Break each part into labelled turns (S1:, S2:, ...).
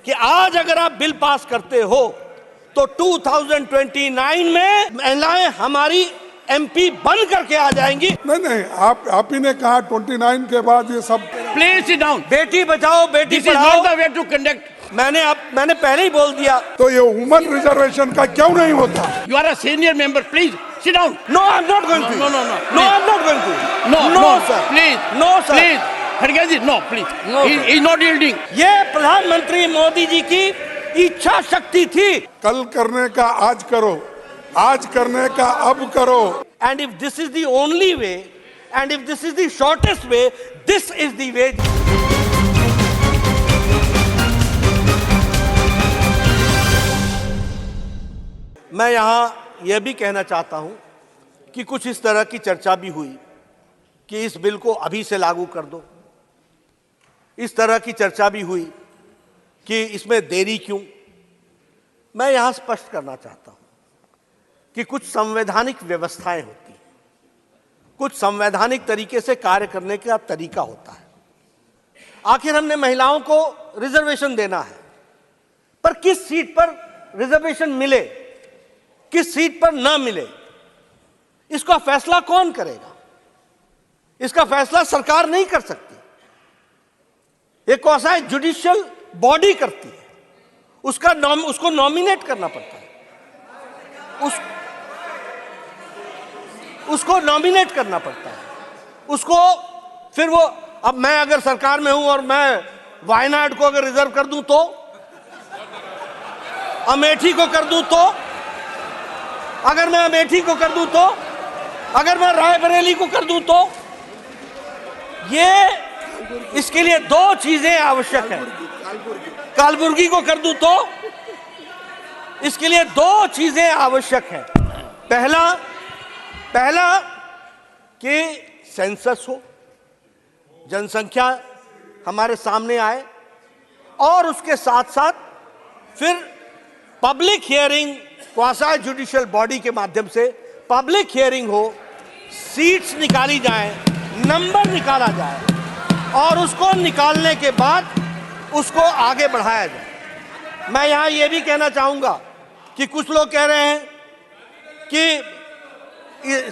S1: कि आज अगर आप बिल पास करते हो तो 2029 में महिलाएं हमारी एमपी बन करके आ जाएंगी।
S2: नहीं, आप ही ने कहा 29 के बाद ये सब।
S3: Please sit down.
S1: बेटी बचाओ बेटी
S3: दिस इज
S1: पढ़ाओ,
S3: not the way to conduct.
S1: मैंने पहले ही बोल दिया।
S2: तो ये वुमन रिजर्वेशन का क्यों नहीं होता?
S3: You are a senior member, please sit down.
S1: No, I am not going to.
S3: No,
S1: I am not going to.
S3: No,
S1: sir,
S3: please.
S1: No sir,
S3: Please, खड़गे जी, no, please.
S1: No,
S3: He
S1: sir.
S3: is not yielding.
S1: ये प्रधानमंत्री मोदी जी की इच्छा शक्ति थी।
S2: कल करने का आज करो, आज करने का अब करो।
S1: And if this is the only way, and if this is the shortest way, this is the way. मैं यहां यह भी कहना चाहता हूं कि कुछ इस तरह की चर्चा भी हुई कि इस बिल को अभी से लागू कर दो। इस तरह की चर्चा भी हुई कि इसमें देरी क्यों। मैं यहां स्पष्ट करना चाहता हूं कि कुछ संवैधानिक व्यवस्थाएं होती हैं, कुछ संवैधानिक तरीके से कार्य करने का तरीका होता है। आखिर हमने महिलाओं को रिजर्वेशन देना है, पर किस सीट पर रिजर्वेशन मिले, किस सीट पर ना मिले, इसका फैसला कौन करेगा? इसका फैसला सरकार नहीं कर सकती, एक क्वासी जुडिशियल बॉडी करती है। उसको नॉमिनेट करना पड़ता है, उसको नॉमिनेट करना पड़ता है, उसको फिर वो। अब मैं अगर सरकार में हूं और मैं वायनाड को अगर रिजर्व कर दूं तो, अमेठी को कर दूं तो, अगर मैं अमेठी को कर दूं तो, अगर मैं रायबरेली को कर दूं तो, ये इसके लिए दो चीजें आवश्यक है। कालबुर्गी को कर दूं तो इसके लिए दो चीजें आवश्यक है। पहला कि सेंसस हो, जनसंख्या हमारे सामने आए, और उसके साथ साथ फिर public hearing, quasi judicial body के माध्यम से पब्लिक हियरिंग हो, सीट्स निकाली जाए, नंबर निकाला जाए, और उसको निकालने के बाद उसको आगे बढ़ाया जाए। मैं यहां यह भी कहना चाहूंगा कि कुछ लोग कह रहे हैं कि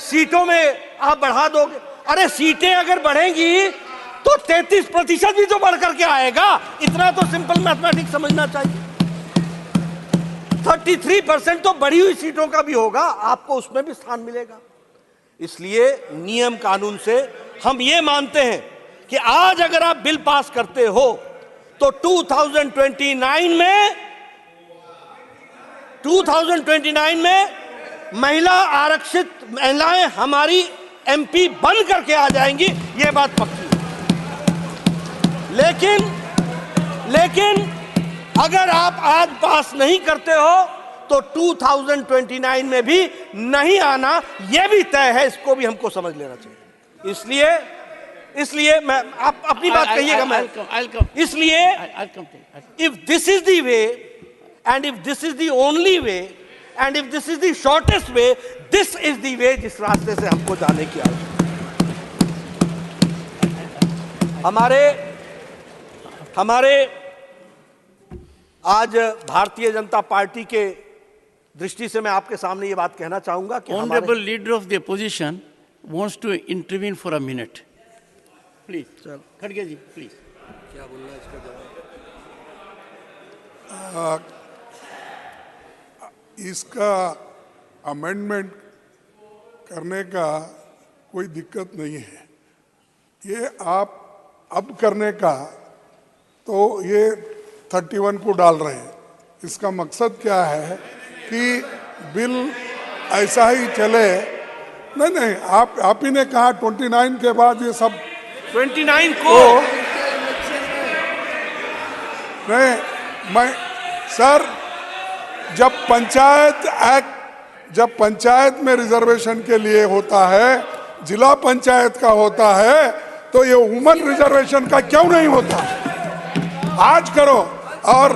S1: सीटों में आप बढ़ा दोगे। अरे सीटें अगर बढ़ेंगी तो 33% भी तो बढ़ करके आएगा। इतना तो सिंपल मैथमेटिक्स समझना चाहिए। 33% तो बढ़ी हुई सीटों का भी होगा, आपको उसमें भी स्थान मिलेगा। इसलिए नियम कानून से हम ये मानते हैं कि आज अगर आप बिल पास करते हो तो 2029 में महिला आरक्षित महिलाएं हमारी एमपी बन करके आ जाएंगी, ये बात पक्की है। लेकिन अगर आप आज पास नहीं करते हो तो 2029 में भी नहीं आना, यह भी तय है। इसको भी हमको समझ लेना चाहिए। इसलिए मैं आप अपनी बात कहिएगा। मैं इसलिए if this is the way, and if this is the only way, and if this is the shortest way, this is the way जिस रास्ते से हमको जाने की आवश्यकता है। हमारे आज भारतीय जनता पार्टी के दृष्टि से मैं आपके सामने ये बात कहना चाहूंगा कि
S3: honourable leader of the opposition wants to intervene for a minute, please. Sir खड़गे जी, प्लीज।
S1: क्या बोलना है इसका जवाब?
S2: इसका अमेंडमेंट करने का कोई दिक्कत नहीं है। ये आप अब करने का तो ये 31 को डाल रहे हैं। इसका मकसद क्या है कि बिल ऐसा ही चले। नहीं, आप ही ने कहा 29 के बाद ये सब
S1: 29 को
S2: नहीं। मैं सर, जब पंचायत में रिजर्वेशन के लिए होता है, जिला पंचायत का होता है, तो ये वुमन रिजर्वेशन का क्यों नहीं होता? आज करो। और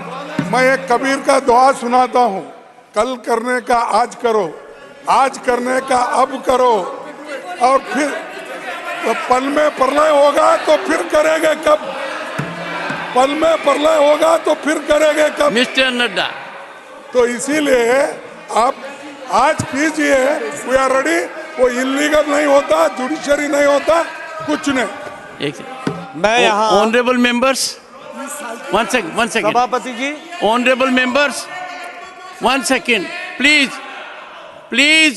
S2: मैं एक कबीर का दुआ सुनाता हूँ, कल करने का आज करो, आज करने का अब करो, और फिर तो पल में प्रलय होगा तो फिर करेंगे कब? पल में प्रलय होगा तो फिर करेंगे कब?
S3: मिस्टर नड्डा,
S2: तो इसीलिए आप आज कीजिए, वी आर रेडी। वो इलीगल नहीं होता, जुडिशरी नहीं होता, कुछ नहीं।
S3: एक
S1: मैं यहाँ
S3: ऑनरेबल मेंबर्स, वन सेकंड
S1: सभापति जी,
S3: honourable members, one second please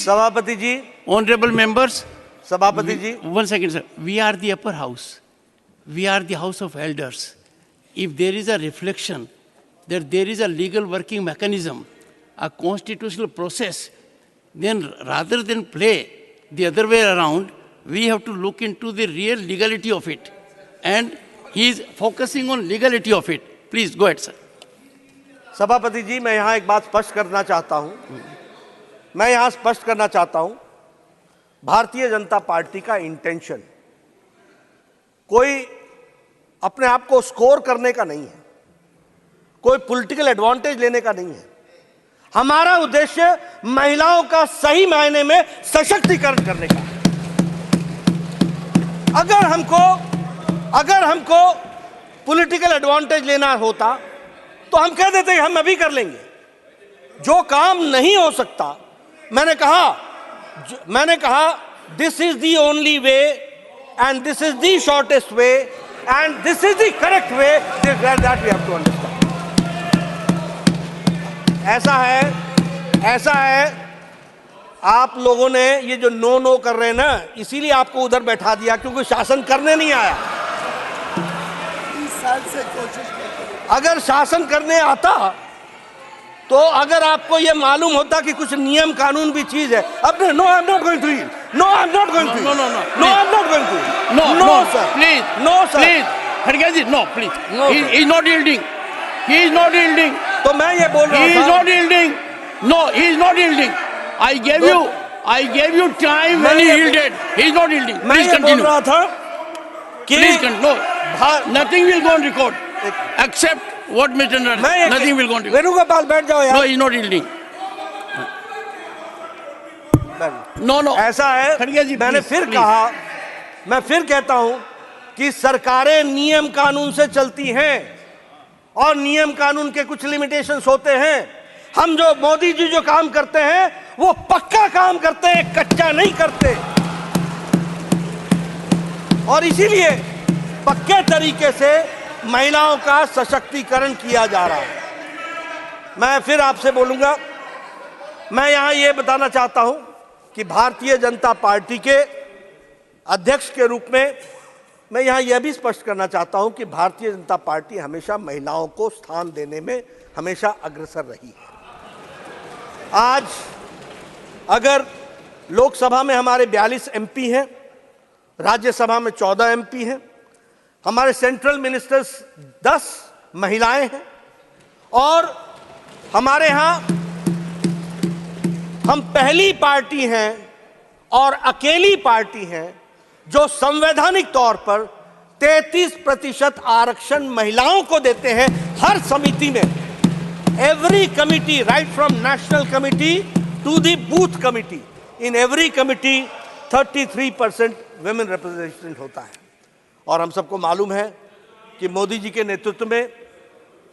S1: सभापति जी,
S3: ऑनरेबल मेंबर्स,
S1: सभापति जी,
S3: one second, sir. We are the upper house. We are the house of elders. If there is a reflection that there is a legal working mechanism, a constitutional process, then rather than play the other way around, we have to look into the real legality of it. And he is focusing on legality of it. Please go ahead, sir.
S1: सभापति जी, मैं यहाँ एक बात स्पष्ट करना चाहता हूँ। मैं यहाँ स्पष्ट करना चाहता हूँ, भारतीय जनता पार्टी का इंटेंशन कोई अपने आप को स्कोर करने का नहीं है, कोई पॉलिटिकल एडवांटेज लेने का नहीं है। हमारा उद्देश्य महिलाओं का सही मायने में सशक्तिकरण करने का है। अगर हमको पॉलिटिकल एडवांटेज लेना होता तो हम कह देते हम अभी कर लेंगे। जो काम नहीं हो सकता, मैंने कहा this is the only way and this is the shortest way and this is the correct way, that we have to understand. ऐसा है आप लोगों ने ये जो नो कर रहे हैं ना, इसीलिए आपको उधर बैठा दिया, क्योंकि शासन करने नहीं आया।
S4: 20 साल से कोशिश
S1: अगर शासन करने आता तो अगर आपको यह मालूम होता कि कुछ नियम कानून भी चीज है। अब no, I am not going to yield, no I am not going to,
S3: No,
S1: I am not going to,
S3: No,
S1: sir,
S3: please,
S1: no sir,
S3: please, Khadge ji, no, please.
S1: No,
S3: He
S1: sir.
S3: is not yielding. He is not yielding.
S1: तो मैं ये बोल
S3: He is
S1: रहा था,
S3: not yielding. No, he is not yielding. I gave you time when he
S1: मैं-
S3: yielded. He is not yielding.
S1: मैं
S3: Please
S1: ये बोल
S3: continue.
S1: रहा था कि
S3: Please continue.
S1: भा-
S3: No, nothing will go on record except what Mr. Nanda.
S1: मैं ये
S3: Nothing will go on record.
S1: Venugopal बैठ जाओ
S3: No,
S1: यार।
S3: he is not yielding. No.
S1: ऐसा है,
S3: खड़गे जी,
S1: मैंने
S3: please,
S1: फिर
S3: please.
S1: कहा, मैं फिर कहता हूं कि सरकारें नियम कानून से चलती हैं और नियम कानून के कुछ लिमिटेशंस होते हैं। हम जो मोदी जी जो काम करते हैं वो पक्का काम करते हैं, कच्चा नहीं करते, और इसीलिए पक्के तरीके से महिलाओं का सशक्तिकरण किया जा रहा है। मैं फिर आपसे बोलूंगा, मैं यहां यह बताना चाहता हूं कि भारतीय जनता पार्टी के अध्यक्ष के रूप में मैं यहां यह भी स्पष्ट करना चाहता हूं कि भारतीय जनता पार्टी हमेशा महिलाओं को स्थान देने में हमेशा अग्रसर रही है। आज अगर लोकसभा में हमारे 42 एमपी हैं, राज्यसभा में 14 एमपी हैं, हमारे सेंट्रल मिनिस्टर्स 10 महिलाएं हैं, और हमारे यहां हम पहली पार्टी हैं और अकेली पार्टी हैं जो संवैधानिक तौर पर 33% आरक्षण महिलाओं को देते हैं हर समिति में। Every committee, right from national committee to the booth committee, in every committee 33% women representation होता है। और हम सबको मालूम है कि मोदी जी के नेतृत्व में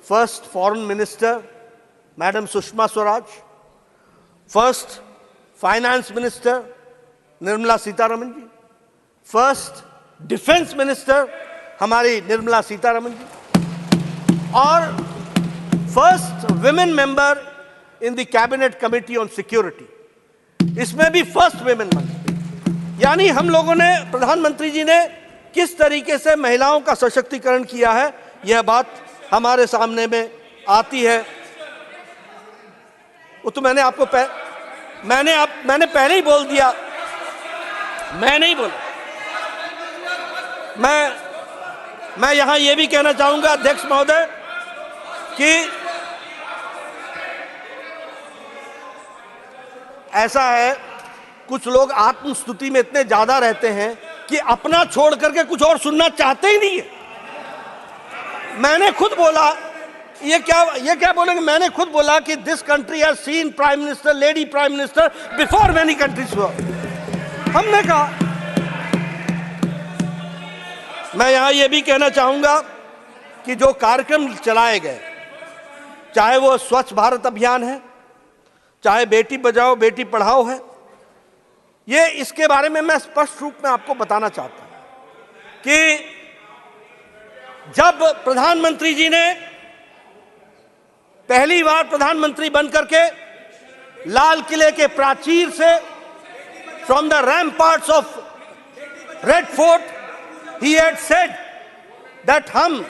S1: first foreign minister madam Sushma Swaraj, first finance minister Nirmala Sitharaman ji, first defence minister हमारी निर्मला सीतारमन जी, और first women member in the cabinet committee on security, इसमें भी फर्स्ट विमेन मंत्री। यानी हम लोगों ने, प्रधानमंत्री जी ने किस तरीके से महिलाओं का सशक्तिकरण किया है, यह बात हमारे सामने में आती है। वो तो मैंने आपको मैंने पहले ही बोल दिया, मैं नहीं बोला। मैं यहां यह भी कहना चाहूंगा अध्यक्ष महोदय कि ऐसा है, कुछ लोग आत्मस्तुति में इतने ज्यादा रहते हैं कि अपना छोड़ करके कुछ और सुनना चाहते ही नहीं है। मैंने खुद बोला, ये क्या बोलेंगे, मैंने खुद बोला कि this country has seen prime minister, lady prime minister before many countries. हमने कहा, मैं यहां यह भी कहना चाहूंगा कि जो कार्यक्रम चलाए गए, चाहे वो स्वच्छ भारत अभियान है, चाहे बेटी बचाओ बेटी पढ़ाओ है, ये इसके बारे में मैं स्पष्ट रूप में आपको बताना चाहता हूं कि जब प्रधानमंत्री जी ने पहली बार प्रधानमंत्री बनकर के लाल किले के प्राचीर से from the ramparts of red fort he had said that हम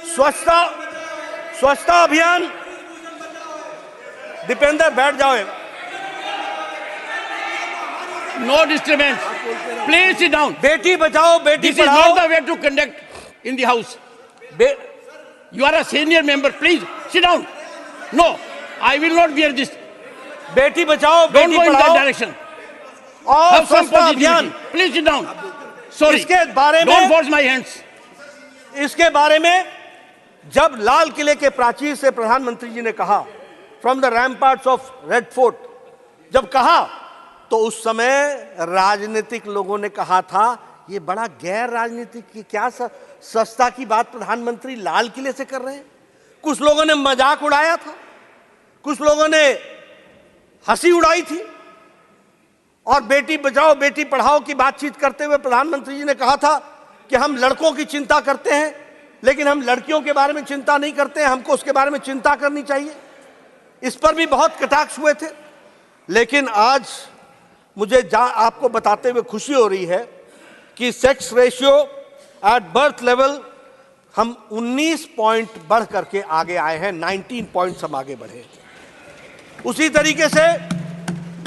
S1: स्वच्छता अभियान, दीपेंद्र बैठ जाओ,
S3: No disturbance. Please sit down.
S1: बेटी बचाओ बेटी
S3: This is
S1: पढ़ाओ,
S3: not the way to conduct in the house. You are a senior member. Please sit down. No, I will not bear this.
S1: Beti Bachao
S3: Don't
S1: बेटी
S3: go in that
S1: पढ़ाओ
S3: direction.
S1: और
S3: Have some
S1: स्वच्छता अभियान,
S3: positivity. Please sit down. Sorry.
S1: इसके बारे
S3: Don't
S1: में
S3: force my hands.
S1: इसके बारे में जब लाल किले के प्राचीर से प्रधानमंत्री जी ने कहा from the ramparts of red fort, जब कहा तो उस समय राजनीतिक लोगों ने कहा था ये बड़ा गैर राजनीतिक की क्या सस्ता की बात प्रधानमंत्री लाल किले से कर रहे हैं। कुछ लोगों ने मजाक उड़ाया था, कुछ लोगों ने हंसी उड़ाई थी, और बेटी बचाओ बेटी पढ़ाओ की बातचीत करते हुए प्रधानमंत्री जी ने कहा था कि हम लड़कों की चिंता करते हैं लेकिन हम लड़कियों के बारे में चिंता नहीं करते हैं, हमको उसके बारे में चिंता करनी चाहिए। इस पर भी बहुत कटाक्ष हुए थे। लेकिन आज मुझे आपको बताते हुए खुशी हो रही है कि sex ratio at birth level हम 19 पॉइंट बढ़ करके आगे आए हैं, 19 पॉइंट्स हम आगे बढ़े। उसी तरीके से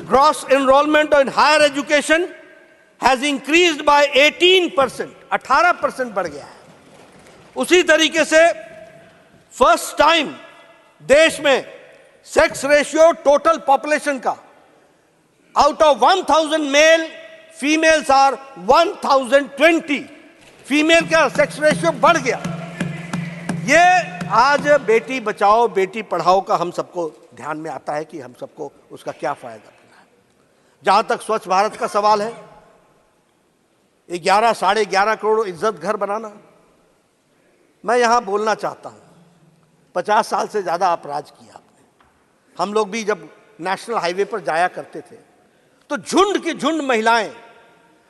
S1: gross enrolment in higher education has increased by 18%, 18% बढ़ गया है। उसी तरीके से फर्स्ट टाइम देश में सेक्स रेशियो टोटल पॉपुलेशन का out of 1000 male females are 1020, female का सेक्स रेशियो बढ़ गया। ये आज बेटी बचाओ बेटी पढ़ाओ का हम सबको ध्यान में आता है कि हम सबको उसका क्या फायदा मिला है। जहां तक स्वच्छ भारत का सवाल है, 11 साढ़े 11 करोड़ इज्जत घर बनाना, मैं यहां बोलना चाहता हूं 50 साल से ज्यादा आप राज किया आपने। हम लोग भी जब नेशनल हाईवे पर जाया करते थे तो झुंड की झुंड महिलाएं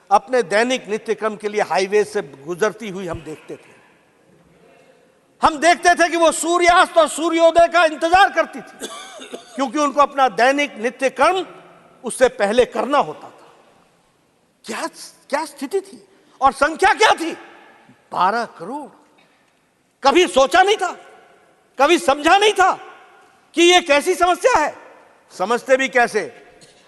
S1: अपने दैनिक नित्य क्रम के लिए हाईवे से गुजरती हुई हम देखते थे। हम देखते थे कि वो सूर्यास्त और सूर्योदय का इंतजार करती थी क्योंकि उनको अपना दैनिक नित्य कर्म उससे पहले करना होता था। क्या स्थिति थी और संख्या क्या थी? 12 करोड़। कभी सोचा नहीं था, कभी समझा नहीं था कि ये कैसी समस्या है। समझते भी कैसे?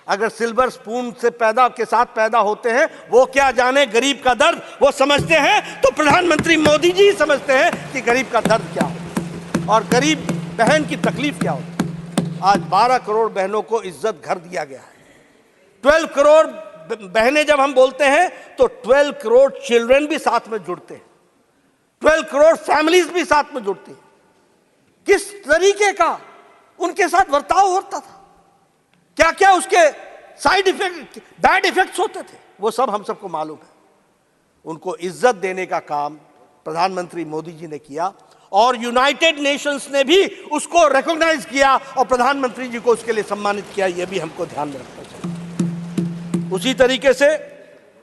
S1: अगर सिल्वर स्पून से के साथ पैदा होते हैं, वो क्या जाने गरीब का दर्द, वो समझते हैं तो प्रधानमंत्री मोदी जी समझते हैं कि गरीब का दर्द क्या होता और गरीब बहन की तकलीफ क्या होती। आज 12 करोड़ बहनों को इज्जत घर दिया गया है। 12 करोड़ बहनें जब हम बोलते हैं तो 12 करोड़ चिल्ड्रन भी साथ में जुड़ते हैं, 12 करोड़ फैमिलीज भी साथ में जुड़ती हैं। किस तरीके का उनके साथ बर्ताव होता था, क्या क्या उसके साइड इफेक्ट, बैड इफेक्ट्स होते थे, वो सब हम सबको मालूम है। उनको इज्जत देने का काम प्रधानमंत्री मोदी जी ने किया और यूनाइटेड नेशंस ने भी उसको रिकॉग्नाइज किया और प्रधानमंत्री जी को उसके लिए सम्मानित किया। यह भी हमको ध्यान में रखना चाहिए। उसी तरीके से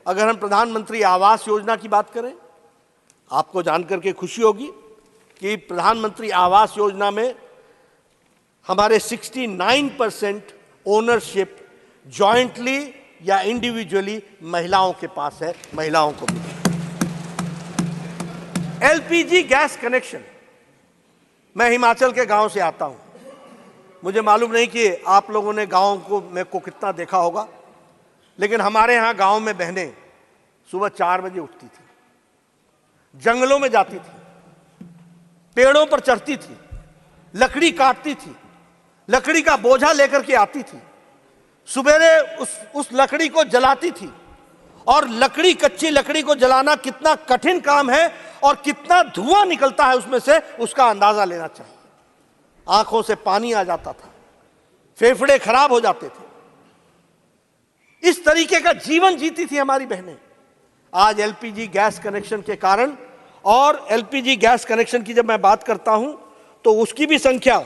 S1: अगर हम प्रधानमंत्री आवास योजना की बात करें, आपको जानकर के खुशी होगी कि प्रधानमंत्री आवास योजना में हमारे 69% ओनरशिप जॉइंटली या इंडिविजुअली महिलाओं के पास है, महिलाओं को भी। एलपीजी गैस कनेक्शन, मैं हिमाचल के गांव से आता हूं, मुझे मालूम नहीं कि आप लोगों ने गांव को कितना देखा होगा, लेकिन हमारे यहां गांव में बहनें सुबह 4 बजे उठती थी, जंगलों में जाती थी, पेड़ों पर चढ़ती थी, लकड़ी काटती थी, लकड़ी का बोझा लेकर के आती थी, सुबेरे उस लकड़ी को जलाती थी। और कच्ची लकड़ी को जलाना कितना कठिन काम है और कितना धुआं निकलता है उसमें से, उसका अंदाजा लेना चाहिए। आंखों से पानी आ जाता था, फेफड़े खराब हो जाते थे। इस तरीके का जीवन जीती थी हमारी बहनें। आज एलपीजी गैस कनेक्शन के कारण और एलपीजी गैस कनेक्शन की जब मैं बात करता हूं तो उसकी भी संख्या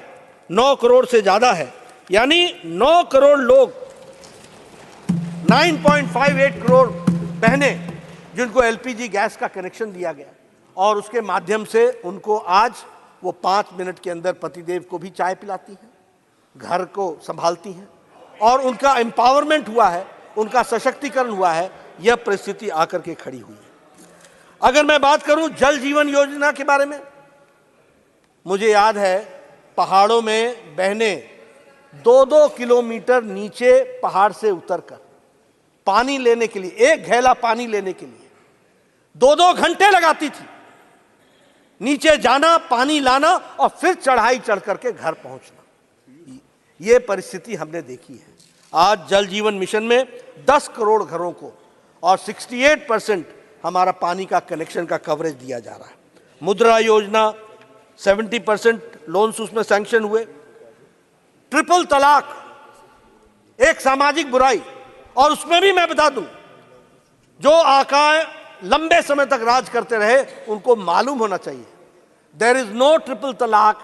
S1: 9 करोड़ से ज्यादा है। यानी 9 करोड़ लोग, 9.58 करोड़ बहनें जिनको एलपीजी गैस का कनेक्शन दिया गया और उसके माध्यम से उनको आज वो 5 मिनट के अंदर पतिदेव को भी चाय पिलाती हैं, घर को संभालती हैं और उनका एम्पावरमेंट हुआ है, उनका सशक्तिकरण हुआ है। यह परिस्थिति आकर के खड़ी हुई है। अगर मैं बात करूं जल जीवन योजना के बारे में, मुझे याद है पहाड़ों में बहनें 2-2 किलोमीटर नीचे पहाड़ से उतरकर पानी लेने के लिए, एक घैला पानी लेने के लिए 2-2 घंटे लगाती थी। नीचे जाना, पानी लाना और फिर चढ़ाई चढ़ करके घर पहुंचना। यह परिस्थिति हमने देखी है। आज जल जीवन मिशन में 10 करोड़ घरों को और 68% हमारा पानी का कनेक्शन का कवरेज दिया जा रहा है। मुद्रा योजना 70% लोन्स उसमें सैंक्शन हुए। ट्रिपल तलाक एक सामाजिक बुराई, और उसमें भी मैं बता दूं, जो आकाएं लंबे समय तक राज करते रहे उनको मालूम होना चाहिए, there is no triple talaq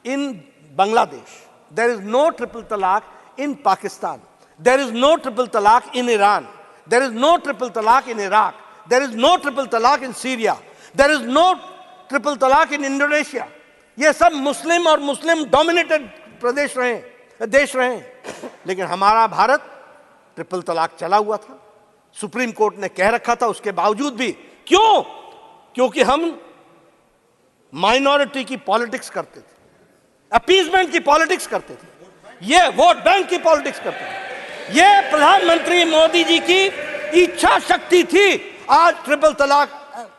S1: in Bangladesh, there is no triple talaq in Pakistan, there is no triple talaq in Iran, there is no triple talaq in Iraq, there is no triple talaq in Syria, there is no triple talaq in Indonesia. ये सब मुस्लिम और Muslim dominated प्रदेश रहे, देश रहे, लेकिन हमारा Bharat triple तलाक चला हुआ था। सुप्रीम कोर्ट ने कह रखा था, उसके बावजूद भी क्यों? क्योंकि हम माइनॉरिटी की पॉलिटिक्स करते थे, अपीजमेंट की पॉलिटिक्स करते थे, ये वोट बैंक की पॉलिटिक्स करते हैं। ये प्रधानमंत्री मोदी जी की इच्छा शक्ति थी। आज ट्रिपल तलाक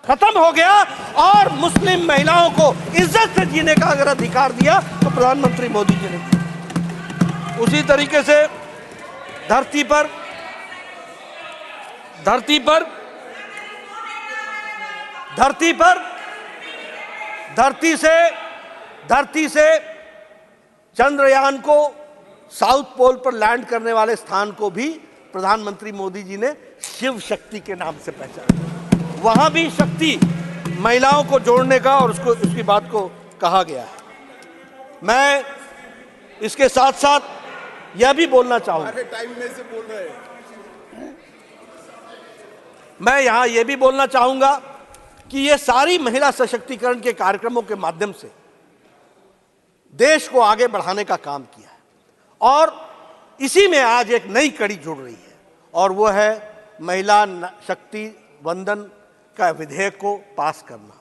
S1: खत्म हो गया और मुस्लिम महिलाओं को इज्जत से जीने का अगर अधिकार दिया तो प्रधानमंत्री मोदी जी ने दिया। उसी तरीके से धरती से चंद्रयान को साउथ पोल पर लैंड करने वाले स्थान को भी प्रधानमंत्री मोदी जी ने शिव शक्ति के नाम से पहचाना। वहां भी शक्ति महिलाओं को जोड़ने का और उसकी बात को कहा गया है। मैं इसके साथ साथ यह भी बोलना चाहूंगा,
S4: टाइम में से बोल रहे हैं।
S1: मैं यहां यह भी बोलना चाहूंगा कि ये सारी महिला सशक्तिकरण के कार्यक्रमों के माध्यम से देश को आगे बढ़ाने का काम किया है और इसी में आज एक नई कड़ी जुड़ रही है और वो है महिला शक्ति वंदन का विधेयक को पास करना।